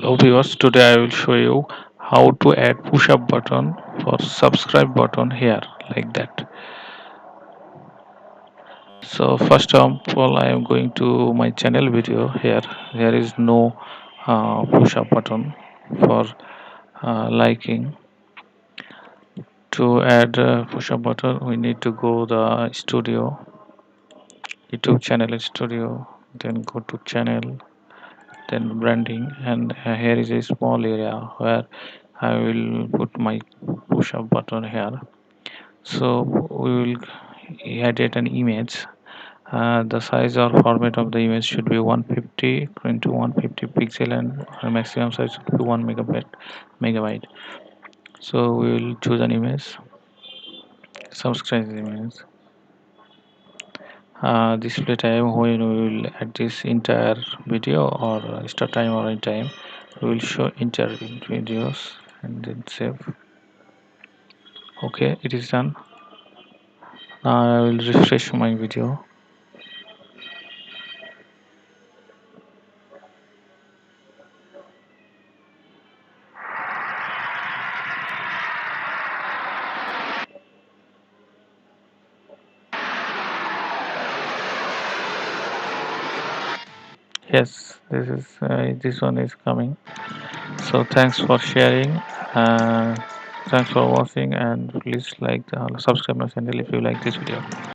Hello viewers, today I will show you how to add push-up button for subscribe button here like that. So first of all I am going to my channel video here. There is no push-up button for liking. To add push-up button we need to go the studio, YouTube channel studio, then go to channel, then branding, and here is a small area where I will put my push-up button here. So we will edit an image. The size or format of the image should be 150 into 150 pixel, and our maximum size should be 1 megabyte. So we will choose an image, subscribe the image. Display time, when we will add this entire video or start time or end time, we will show entire videos and then save. Okay, it is done. Now I will refresh my video. Yes, this one is coming. So thanks for sharing. Thanks for watching, and please like subscribe my channel if you like this video.